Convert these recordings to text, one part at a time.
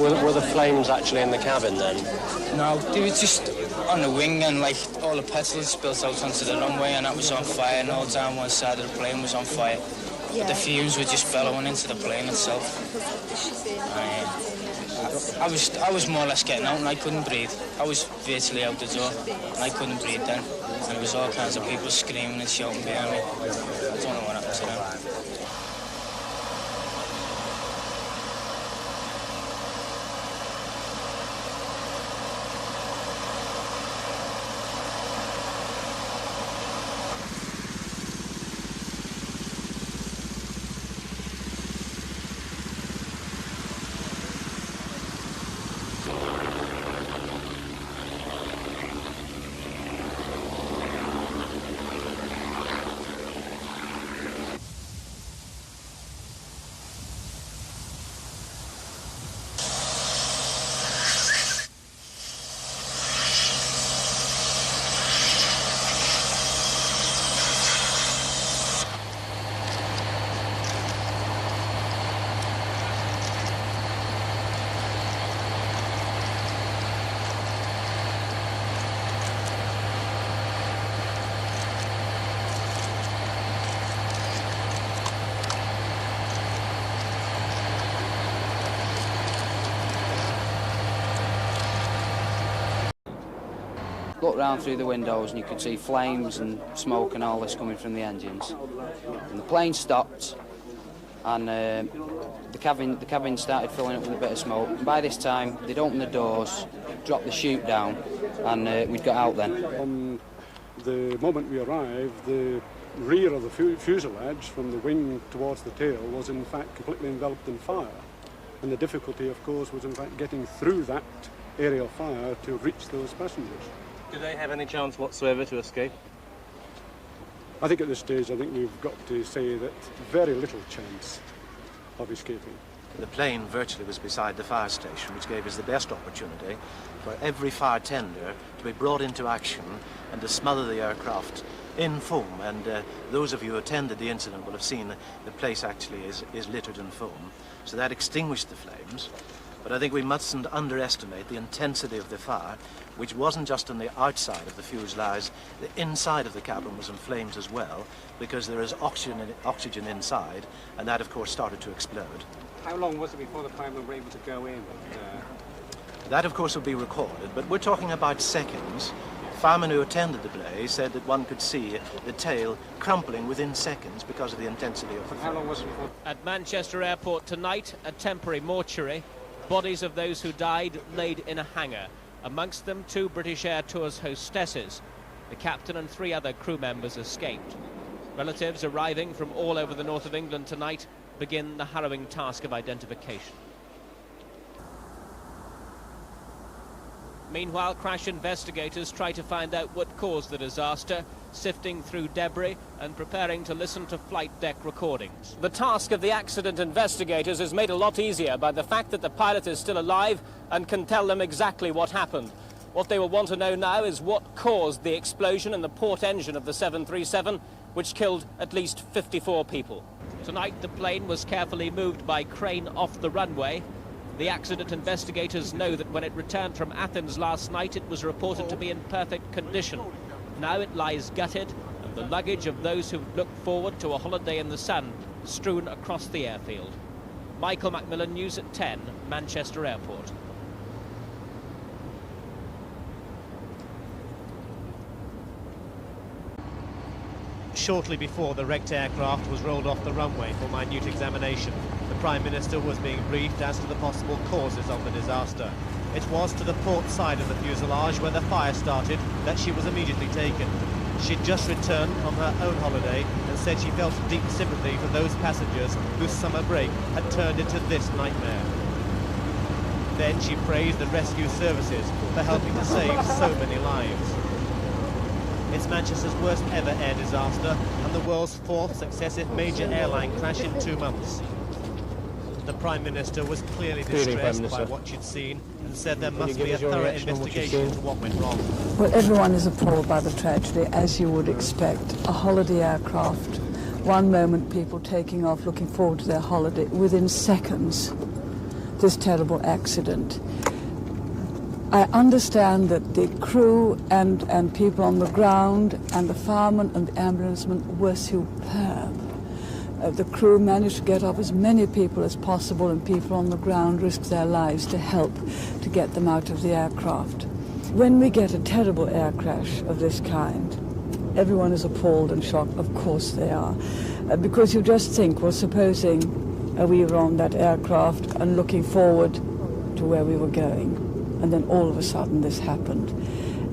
Were the flames actually in the cabin then? No, they were just on the wing, and like all the petrol spilled out onto the runway, and that was on fire, and all down one side of the plane was on fire. Yeah. But the fumes were just bellowing into the plane itself. I was more or less getting out, and I couldn't breathe. I was virtually out the door, and I couldn't breathe then. And there was all kinds of people screaming and shouting behind me. I don't know what happened to them. Looked round through the windows and you could see flames and smoke and all this coming from the engines. And the plane stopped, and the cabin started filling up with a bit of smoke. And by this time, they'd opened the doors, dropped the chute down, and we'd got out then. From the moment we arrived, the rear of the fuselage, from the wing towards the tail, was in fact completely enveloped in fire. And the difficulty, of course, was in fact getting through that area of fire to reach those passengers. Do they have any chance whatsoever to escape? I think at this stage, I think we've got to say that very little chance of escaping. The plane virtually was beside the fire station, which gave us the best opportunity for every fire tender to be brought into action and to smother the aircraft in foam. And those of you who attended the incident will have seen the place actually is littered in foam. So that extinguished the flames. But I think we mustn't underestimate the intensity of the fire, which wasn't just on the outside of the fuselage. The inside of the cabin was in flames as well, because there is oxygen inside, and that, of course, started to explode. How long was it before the firemen were able to go in? That, of course, will be recorded, but we're talking about seconds. Firemen who attended the blaze said that one could see the tail crumpling within seconds because of the intensity of the fire. How long was it before? At Manchester Airport tonight, a temporary mortuary. Bodies of those who died laid in a hangar. Amongst them, 2 British Airtours hostesses. The captain and 3 other crew members escaped. Relatives arriving from all over the north of England tonight begin the harrowing task of identification. Meanwhile, crash investigators try to find out what caused the disaster, sifting through debris and preparing to listen to flight deck recordings. The task of the accident investigators is made a lot easier by the fact that the pilot is still alive and can tell them exactly what happened. What they will want to know now is what caused the explosion in the port engine of the 737, which killed at least 54 people. Tonight, the plane was carefully moved by crane off the runway. The accident investigators know that when it returned from Athens last night, it was reported to be in perfect condition. Now it lies gutted, and the luggage of those who look forward to a holiday in the sun strewn across the airfield. Michael Macmillan, News at 10, Manchester Airport. Shortly before the wrecked aircraft was rolled off the runway for minute examination, the Prime Minister was being briefed as to the possible causes of the disaster. It was to the port side of the fuselage where the fire started that she was immediately taken. She'd just returned from her own holiday and said she felt deep sympathy for those passengers whose summer break had turned into this nightmare. Then she praised the rescue services for helping to save so many lives. It's Manchester's worst ever air disaster and the world's 4th successive major airline crash in 2 months. The Prime Minister was clearly distressed by what she'd seen and said there must be a thorough investigation into what went wrong. Well, everyone is appalled by the tragedy, as you would expect. A holiday aircraft, one moment people taking off, looking forward to their holiday, within seconds this terrible accident. I understand that the crew and people on the ground and the firemen and the ambulancemen were superb. The crew managed to get off as many people as possible, and people on the ground risked their lives to help to get them out of the aircraft. When we get a terrible air crash of this kind, everyone is appalled and shocked. Of course they are. Because you just think, well, supposing we were on that aircraft and looking forward to where we were going, and then all of a sudden this happened.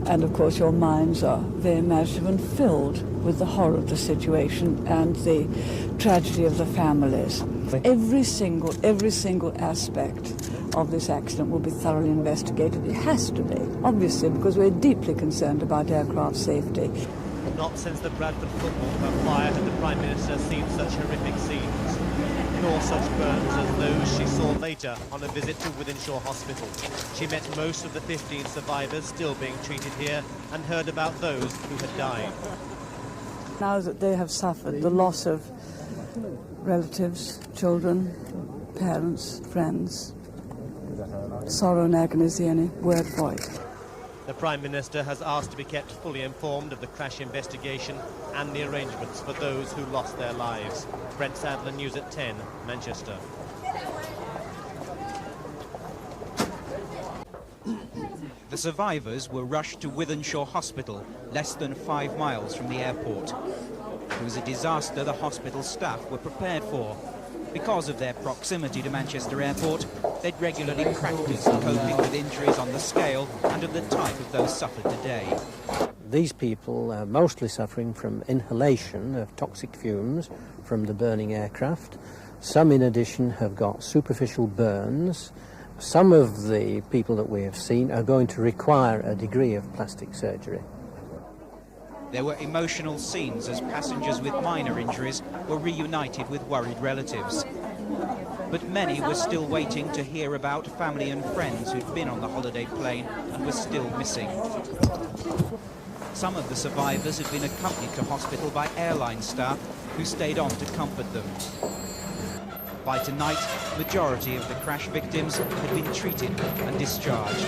And of course your minds are very imaginative and filled with the horror of the situation and the tragedy of the families. Every single aspect of this accident will be thoroughly investigated. It has to be, obviously, because we're deeply concerned about aircraft safety. Not since the Bradford football club fire had the Prime Minister seen such horrific scenes, nor such burns as those she saw later on a visit to Wythenshawe Hospital. She met most of the 15 survivors still being treated here and heard about those who had died. Now that they have suffered the loss of relatives, children, parents, friends, sorrow and agony is the only word for it. The Prime Minister has asked to be kept fully informed of the crash investigation and the arrangements for those who lost their lives. Brent Sadler, News at 10, Manchester. The survivors were rushed to Wythenshawe Hospital, less than 5 miles from the airport. It was a disaster the hospital staff were prepared for. Because of their proximity to Manchester Airport, they'd regularly practiced coping with injuries on the scale and of the type of those suffered today. These people are mostly suffering from inhalation of toxic fumes from the burning aircraft. Some, in addition, have got superficial burns. Some of the people that we have seen are going to require a degree of plastic surgery. There were emotional scenes as passengers with minor injuries were reunited with worried relatives. But many were still waiting to hear about family and friends who'd been on the holiday plane and were still missing. Some of the survivors had been accompanied to hospital by airline staff who stayed on to comfort them. By tonight, the majority of the crash victims had been treated and discharged.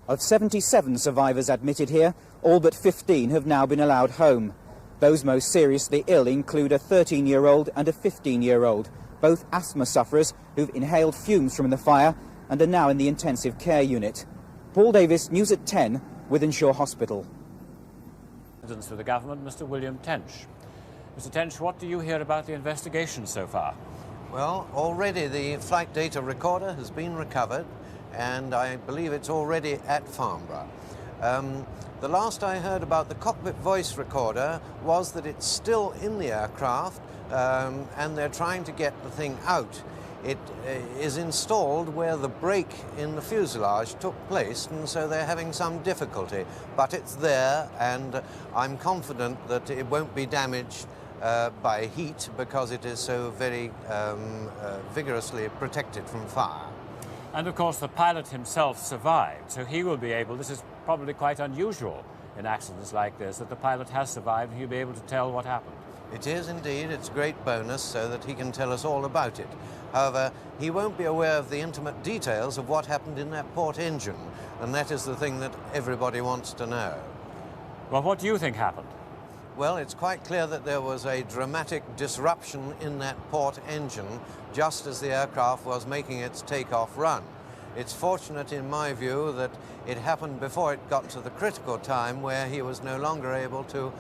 Of 77 survivors admitted here, all but 15 have now been allowed home. Those most seriously ill include a 13-year-old and a 15-year-old, both asthma sufferers who've inhaled fumes from the fire and are now in the intensive care unit. Paul Davis, News at 10, Wythenshawe Hospital. For the government, Mr. William Tench. Mr. Tench, what do you hear about the investigation so far? Well, already the flight data recorder has been recovered, and I believe it's already at Farnborough. The last I heard about the cockpit voice recorder was that it's still in the aircraft and they're trying to get the thing out. It is installed where the break in the fuselage took place, and so they're having some difficulty. But it's there, and I'm confident that it won't be damaged by heat because it is so very vigorously protected from fire. And of course the pilot himself survived, so he will be able, this is probably quite unusual in accidents like this, that the pilot has survived and he'll be able to tell what happened. It is indeed. It's a great bonus so that he can tell us all about it. However, he won't be aware of the intimate details of what happened in that port engine, and that is the thing that everybody wants to know. Well, what do you think happened? Well, it's quite clear that there was a dramatic disruption in that port engine just as the aircraft was making its takeoff run. It's fortunate, in my view, that it happened before it got to the critical time where he was no longer able to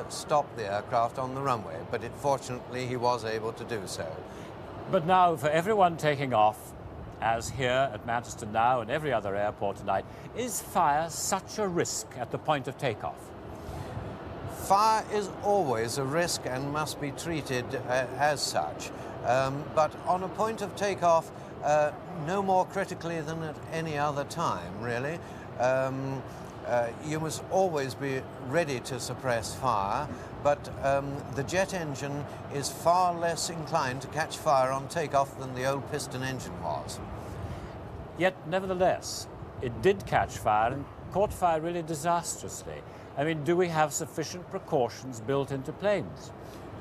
stop the aircraft on the runway, but fortunately he was able to do so. But now, for everyone taking off, as here at Manchester now and every other airport tonight, is fire such a risk at the point of takeoff? Fire is always a risk and must be treated as such, but on a point of takeoff, no more critically than at any other time, really. You must always be ready to suppress fire, but the jet engine is far less inclined to catch fire on takeoff than the old piston engine was. Yet, nevertheless, it did catch fire and caught fire really disastrously. I mean, do we have sufficient precautions built into planes?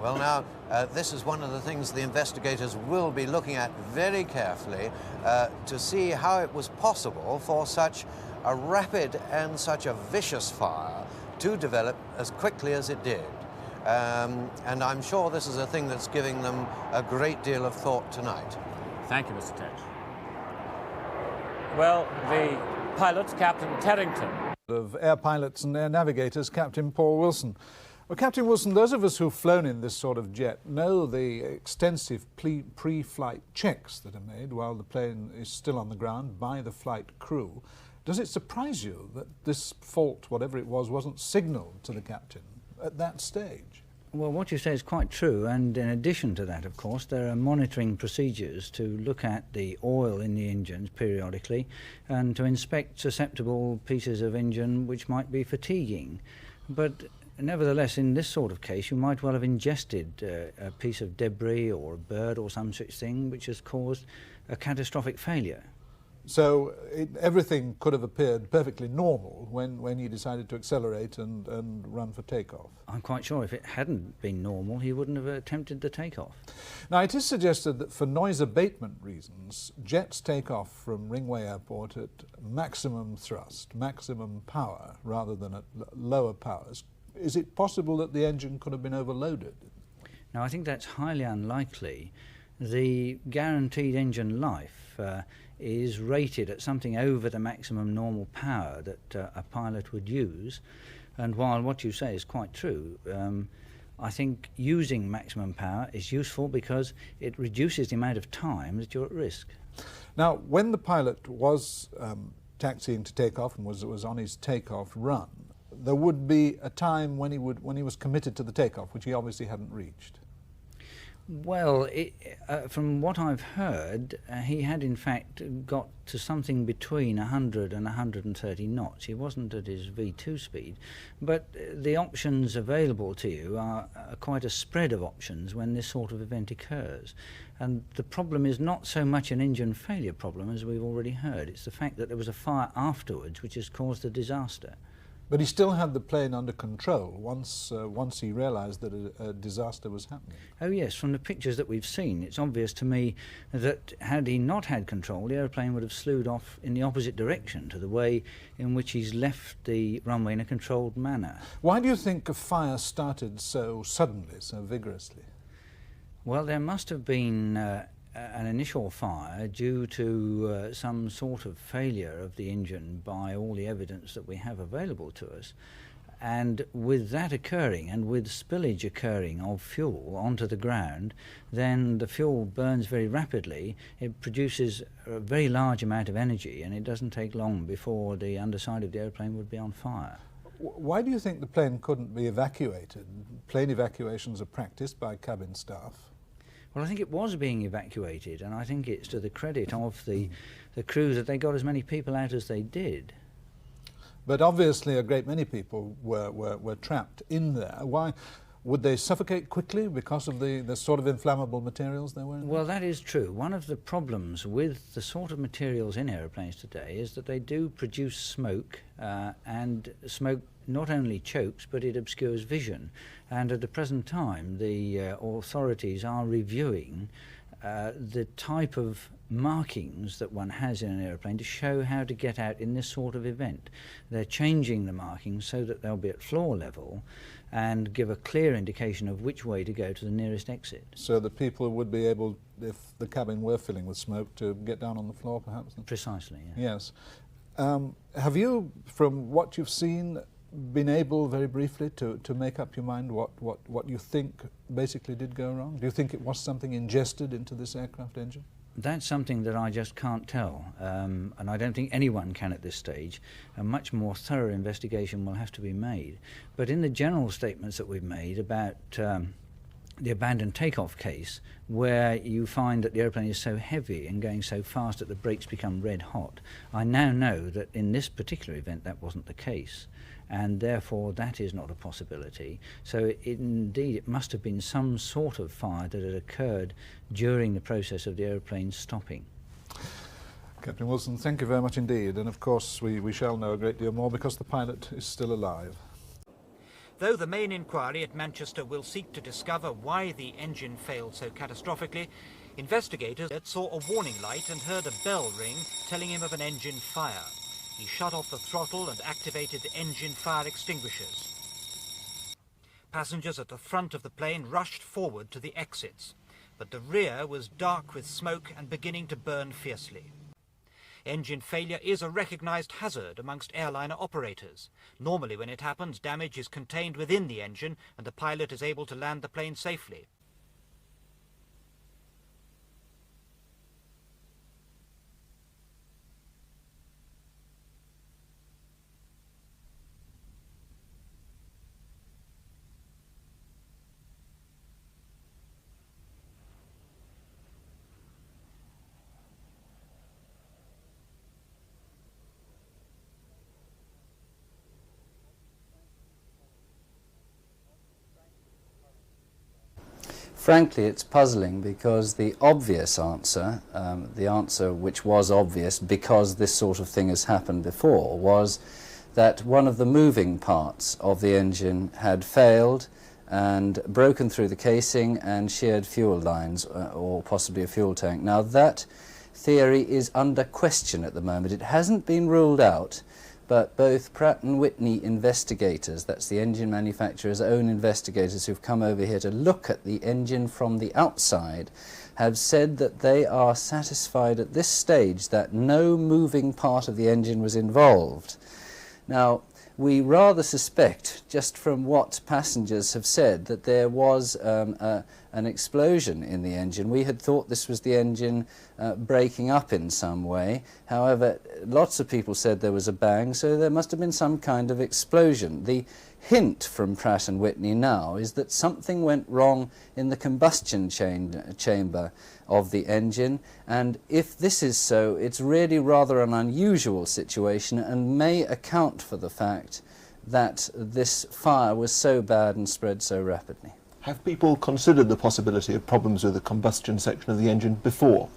Well, now, this is one of the things the investigators will be looking at very carefully to see how it was possible for such a rapid and such a vicious fire to develop as quickly as it did. And I'm sure this is a thing that's giving them a great deal of thought tonight. Thank you, Mr. Ted. Well, the pilot, Captain Terrington. Of air pilots and air navigators, Captain Paul Wilson. Well, Captain Wilson, those of us who've flown in this sort of jet know the extensive pre-flight checks that are made while the plane is still on the ground by the flight crew. Does it surprise you that this fault, whatever it was, wasn't signalled to the captain at that stage? Well, what you say is quite true, and in addition to that, of course, there are monitoring procedures to look at the oil in the engines periodically and to inspect susceptible pieces of engine which might be fatiguing. But nevertheless, in this sort of case, you might well have ingested a piece of debris or a bird or some such thing which has caused a catastrophic failure. So everything could have appeared perfectly normal when he decided to accelerate and run for takeoff. I'm quite sure if it hadn't been normal, he wouldn't have attempted the takeoff. Now, it is suggested that for noise abatement reasons, jets take off from Ringway Airport at maximum thrust, maximum power, rather than at lower powers. Is it possible that the engine could have been overloaded? Now, I think that's highly unlikely. The guaranteed engine life is rated at something over the maximum normal power that a pilot would use, and while what you say is quite true, I think using maximum power is useful because it reduces the amount of time that you're at risk. Now, when the pilot was taxiing to take off and was on his takeoff run, there would be a time when he was committed to the takeoff, which he obviously hadn't reached. Well, from what I've heard, he had in fact got to something between 100 and 130 knots. He wasn't at his V2 speed, but the options available to you are quite a spread of options when this sort of event occurs. And the problem is not so much an engine failure problem, as we've already heard. It's the fact that there was a fire afterwards which has caused the disaster. But he still had the plane under control once he realised that a disaster was happening. Oh yes, from the pictures that we've seen, it's obvious to me that had he not had control, the aeroplane would have slewed off in the opposite direction to the way in which he's left the runway in a controlled manner. Why do you think a fire started so suddenly, so vigorously? Well, there must have been an initial fire due to some sort of failure of the engine by all the evidence that we have available to us. And with that occurring and with spillage occurring of fuel onto the ground, then the fuel burns very rapidly. It produces a very large amount of energy, and it doesn't take long before the underside of the airplane would be on fire. Why do you think the plane couldn't be evacuated? Plane evacuations are practiced by cabin staff. Well, I think it was being evacuated, and I think it's to the credit of the crew that they got as many people out as they did. But obviously a great many people were trapped in there. Why? Would they suffocate quickly because of the sort of inflammable materials there were in there? Well, that is true. One of the problems with the sort of materials in aeroplanes today is that they do produce smoke, and smoke not only chokes, but it obscures vision. And at the present time, the authorities are reviewing the type of markings that one has in an aeroplane to show how to get out in this sort of event. They're changing the markings so that they'll be at floor level and give a clear indication of which way to go to the nearest exit. So that people would be able, if the cabin were filling with smoke, to get down on the floor, perhaps? Precisely, yeah. Yes. Have you, from what you've seen, been able, very briefly, to make up your mind what you think basically did go wrong? Do you think it was something ingested into this aircraft engine? That's something that I just can't tell, and I don't think anyone can at this stage. A much more thorough investigation will have to be made. But in the general statements that we've made about the abandoned takeoff case, where you find that the airplane is so heavy and going so fast that the brakes become red hot, I now know that in this particular event that wasn't the case, and therefore that is not a possibility. So indeed it must have been some sort of fire that had occurred during the process of the aeroplane stopping. Captain Wilson, thank you very much indeed, and of course we shall know a great deal more because the pilot is still alive. Though the main inquiry at Manchester will seek to discover why the engine failed so catastrophically, investigators saw a warning light and heard a bell ring telling him of an engine fire. He shut off the throttle and activated the engine fire extinguishers. Passengers at the front of the plane rushed forward to the exits, but the rear was dark with smoke and beginning to burn fiercely. Engine failure is a recognized hazard amongst airliner operators. Normally when it happens, damage is contained within the engine and the pilot is able to land the plane safely. Frankly, it's puzzling because the obvious answer, the answer which was obvious because this sort of thing has happened before, was that one of the moving parts of the engine had failed and broken through the casing and sheared fuel lines or possibly a fuel tank. Now that theory is under question at the moment. It hasn't been ruled out, but both Pratt & Whitney investigators, that's the engine manufacturer's own investigators who've come over here to look at the engine from the outside, have said that they are satisfied at this stage that no moving part of the engine was involved. Now, we rather suspect, just from what passengers have said, that there was an explosion in the engine. We had thought this was the engine breaking up in some way. However, lots of people said there was a bang, so there must have been some kind of explosion. The hint from Pratt & Whitney now is that something went wrong in the combustion chamber of the engine, and if this is so, it's really rather an unusual situation and may account for the fact that this fire was so bad and spread so rapidly. Have people considered the possibility of problems with the combustion section of the engine before?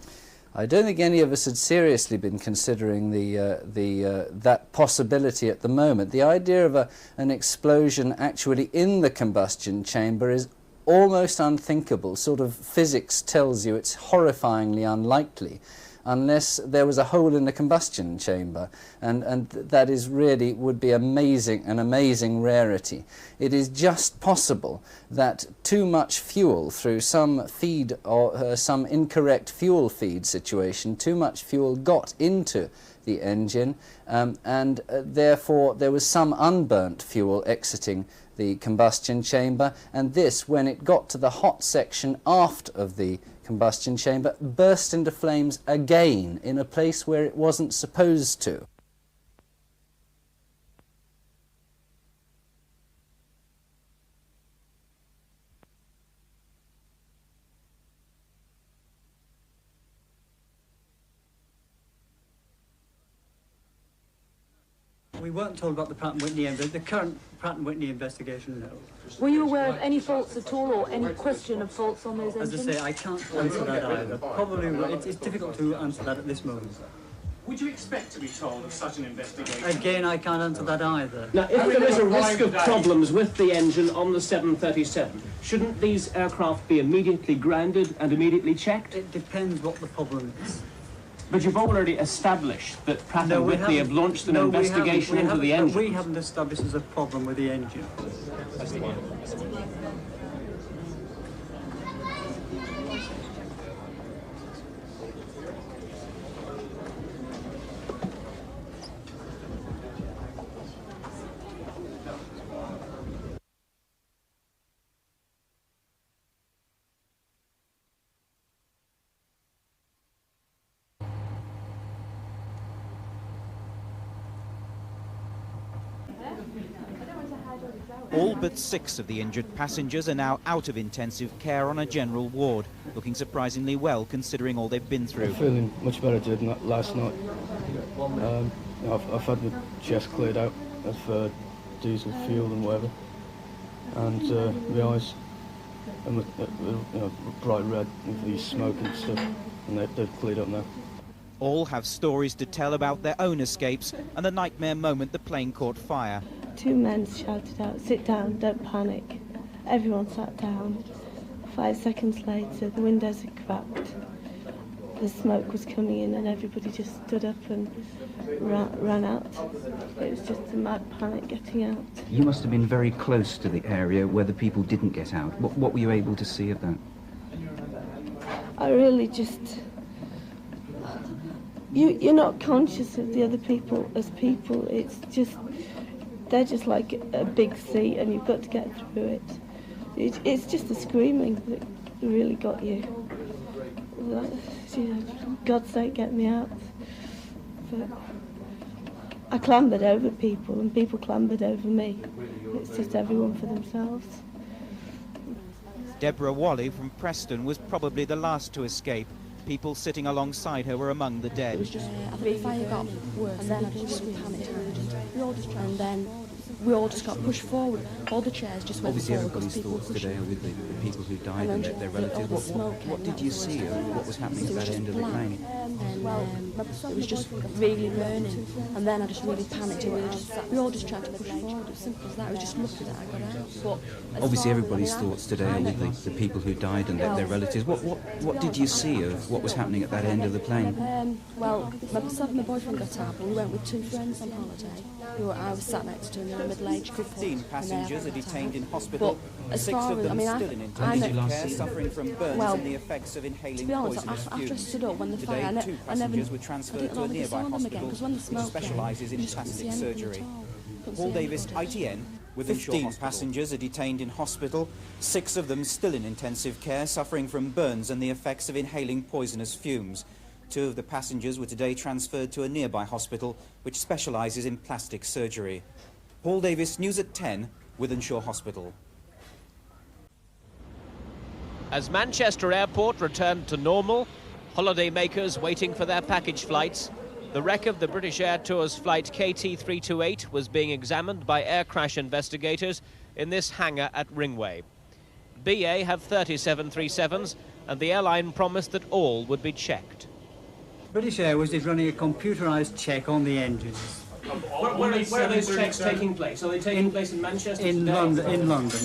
I don't think any of us had seriously been considering that possibility at the moment. The idea of an explosion actually in the combustion chamber is almost unthinkable. Sort of physics tells you it's horrifyingly unlikely unless there was a hole in the combustion chamber, and that is really would be an amazing rarity. It is just possible that too much fuel through some feed or some incorrect fuel feed situation, too much fuel got into the engine, and therefore there was some unburnt fuel exiting the combustion chamber, and this, when it got to the hot section aft of the combustion chamber, burst into flames again in a place where it wasn't supposed to. We weren't told about the Pratt & Whitney, the current Pratt & Whitney investigation, no. Were you aware of any faults at all, or any question of faults on those engines? As I say, I can't answer that either. Probably, it's difficult to answer that at this moment. Would you expect to be told of such an investigation? Again, I can't answer that either. Now, if there is a risk of problems with the engine on the 737, shouldn't these aircraft be immediately grounded and immediately checked? It depends what the problem is. But you've already established that Pratt & Whitney have launched an investigation into the engine. We haven't established there's a problem with the engine. All but 6 of the injured passengers are now out of intensive care on a general ward, looking surprisingly well considering all they've been through. I'm feeling much better than last night. I've had my chest cleared out of diesel fuel and whatever, and my eyes are bright red with the smoke and stuff, and they've cleared up now. All have stories to tell about their own escapes and the nightmare moment the plane caught fire. 2 men shouted out, "Sit down, don't panic." Everyone sat down. 5 seconds later, the windows had cracked. The smoke was coming in and everybody just stood up and ran out. It was just a mad panic getting out. You must have been very close to the area where the people didn't get out. What were you able to see of that? I really just... You're not conscious of the other people as people. It's just... They're just like a big sea and you've got to get through it. It's just the screaming that really got you. God's sake, get me out. But I clambered over people and people clambered over me. It's just everyone for themselves. 𝗕𝗿𝗶𝗁𝗵 from Preston was probably the last to escape. People sitting alongside her were among the dead. It was just, I think the fire got worse, and then I just panicked, and then we all just got pushed forward. All the chairs just went Obviously forward. everybody's thoughts today are with the people who died and their relatives. What did you see of what was happening at that end of the plane? It was just really burning, and then I just really panicked. We all just tried to push forward. It was simple as that. I was just lucky that I got out. But Obviously everybody's thoughts today are with the people who died and their relatives. What did you see of what was happening at that end of the plane? Well, myself and my boyfriend got out, and we went with 2 friends on holiday. I was sat next to them, middle-aged couple. 15 passengers are detained in hospital. As 6 far of as, them I mean, still in intensive care, suffering from burns and the effects of inhaling to be honest, poisonous after I fumes. stood up when the Today, fire, 2 passengers were transferred to a nearby hospital which specialises in plastic surgery. Paul Davis, ITN, with 15 passengers are detained in hospital. 6 of them still in intensive care, suffering from burns and the effects of inhaling poisonous fumes. 2 of the passengers were today transferred to a nearby hospital which specialises in plastic surgery. Paul Davis, News at 10, Wythenshawe Hospital. As Manchester Airport returned to normal, holidaymakers waiting for their package flights, the wreck of the British Airtours flight KT328 was being examined by air crash investigators in this hangar at Ringway. BA have 30 737s, and the airline promised that all would be checked. British Airways is running a computerised check on the engines. Where are those checks taking place? Are they taking place in Manchester in today? London.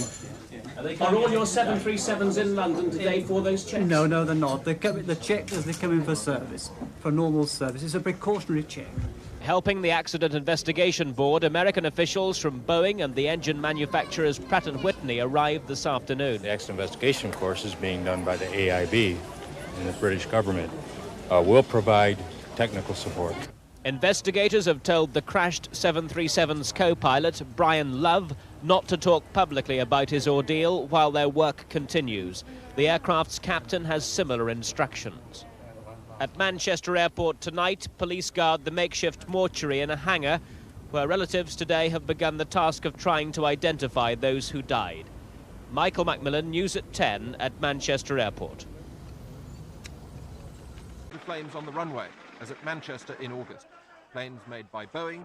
Are all your 737s in London today for those checks? No, they're not. The check as they come in for service, for normal service. It's a precautionary check. Helping the Accident Investigation Board, American officials from Boeing and the engine manufacturers Pratt & Whitney arrived this afternoon. The accident investigation course is being done by the AIB and the British government. We'll provide technical support. Investigators have told the crashed 737's co-pilot, Brian Love, not to talk publicly about his ordeal while their work continues. The aircraft's captain has similar instructions. At Manchester Airport tonight, police guard the makeshift mortuary in a hangar where relatives today have begun the task of trying to identify those who died. Michael Macmillan, News at 10 at Manchester Airport. The flames on the runway, as at Manchester in August. Planes made by Boeing